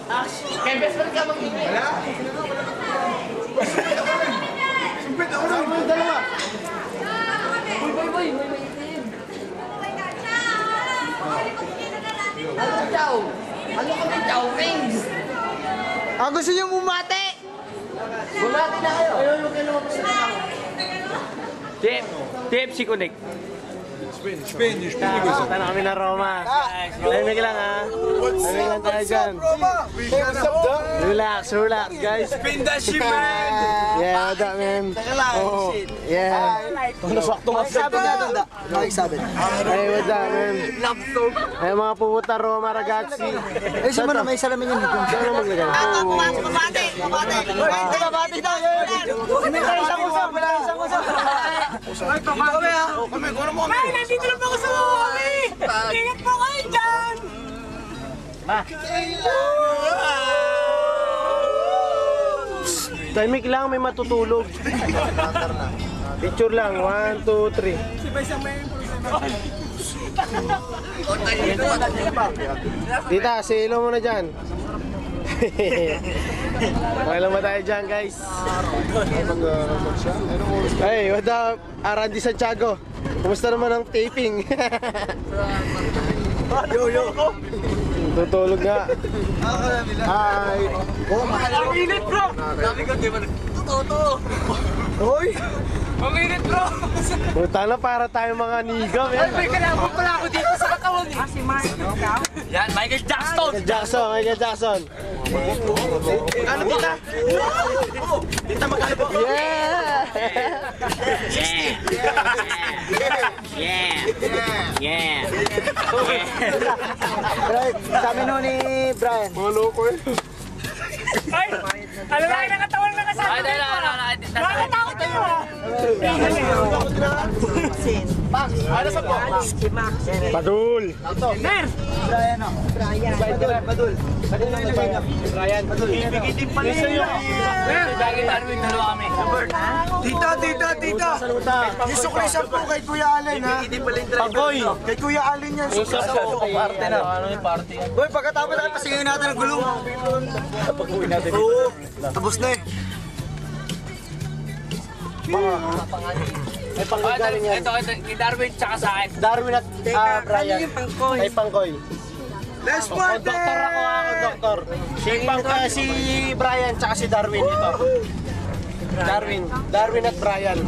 Kaya best friend ka mag-ibig. Wala. Sumpit ako na. Ano yung dalawa? Boy, may maitim. Ano chow? Ano kami chow wings? Gusto niyo bumate? Bumati na kayo. Ayaw yung kinuha sa mga. TFC Connect. Spanish. Punta na kami na Roma. Lamig lang ha. Lamig lang tayo dyan. Relax guys. Spin that shit, man! Yeah, what's up, man? Oh, yeah. Nasakto nga sabi na doon da. Nakiksabi. Hey, what's up, man? Hey, mga pupunta Roma, ragazzi. Eh, si Mano, may salamin yan dito. Saan naman maglagay? Babati daw. May isang usap. Ay, kami ha. Kami, kung ano mo kami. Ay, nandito lang ako sa kami! Ingat po kayo dyan! Timing lang, may matutulog. Picture lang, 1, 2, 3. Tita, silo mo na dyan. Okay lang ba tayo dyan, guys? Hey, what up? Randy Santiago. Kumusta naman ang taping? Yo. Tutulog nga. Hi. Ang init, bro! Sabi ko, di ba? Totoo. Hoy! Ang init, bro! Puta na, para tayo mga niga, Ay, men. may kalabot pala ako dito sa katawan eh. Si Michael. Yan, Michael Jackson! Michael Jackson. Ano tita? Tita, magkano po? Yeah! Right, kami no ni Brian. Ay! Alam na kayo nakatawan na kasama. Ay, nakakatakot kayo ah! Ano sa po? Padul. Mer! Brian o. Badul. Badul lang ilagay niya. Brian. Badul. Ibigitin pala yun. Mer! Bagay Darwin, dalawa kami. Tita. Gusto ko isang po kay Kuya Allen ha. Pangkoy. Kay Kuya Allen yan. Party na. Ano yung party? Boy, pagkatapos natin pasingin natin ang gulong. Pag-uwi natin. Oo. Tapos na eh. May panggaling yan. Ito, kay Darwin tsaka sa akin. Darwin at Brian. Ay, Pangkoy. Let's Doktor ako doktor. Si Brian tsaka si Darwin ito. Darwin at Brian.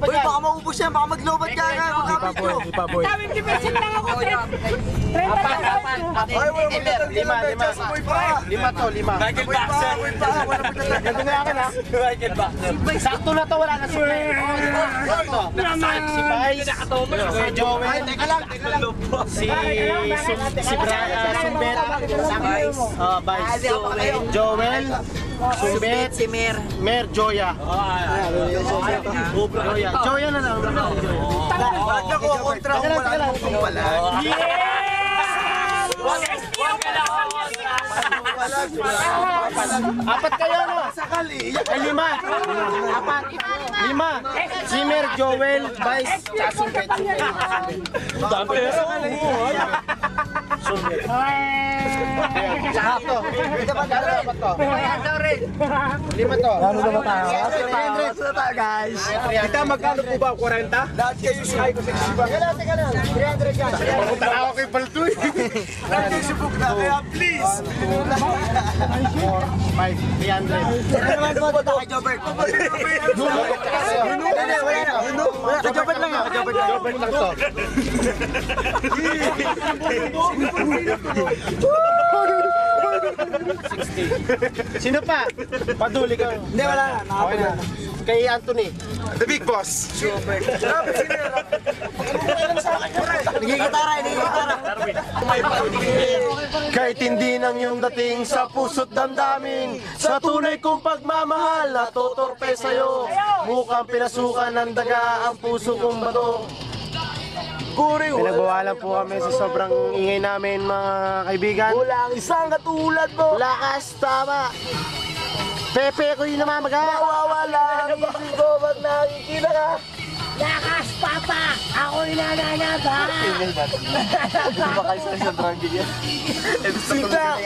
Boy, baka maubos yan. Baka maglobat ka nga. Magkapit ko. Ipaboy. Daming depression lang ako. 30,000. Lima to. Michael Jackson. Ganda na akin ha. Michael Jackson. Sakto na to, wala na supply. Sakto. Si Vice, si Joel, si Brian, Sumbet, Vice, Joel, Sumbet, si Mer, Joya. Joya na lang. Bakit ako kontra ko wala akong pala. Apat kayo, no? Ay, 5. Apat. 5. Si Mer, Joel, Vice, tsaka Sumbet. Dami. Sumbet. Tsaka to. Apat to. 5 to. Ano na ba tayo? Guys. Kita magkano po ba? 40? Lahat kayo shy ko sa isipan. Teka lang. 300 yan. Pumunta na ako kay Baltoy. Lahat kayo subok na. Kaya please. 5, 300. Ano naman po ito kay Jobert? Wala na. Kay Jobert lang yan. Jobert lang to. Sino pa? Paduli ka. Hindi, wala na. Okay na. Kay Anthony. The big boss. Nagigitara. Kahit hindi nang yung dating sa puso't damdamin, sa tunay kong pagmamahal na totorpe sa'yo, mukhang pinasukan ng daga ang puso kong bato. Pinagbawalan po kami sa sobrang ingay namin, mga kaibigan. Walang isang katulad mo. Lakas, tama. Pepe ko yung namamaga. Nawawala ang isip ko pag nakikita ka. Lakas, Papa! Ako'y nananaga! Baka isa sa drug yan. Sita.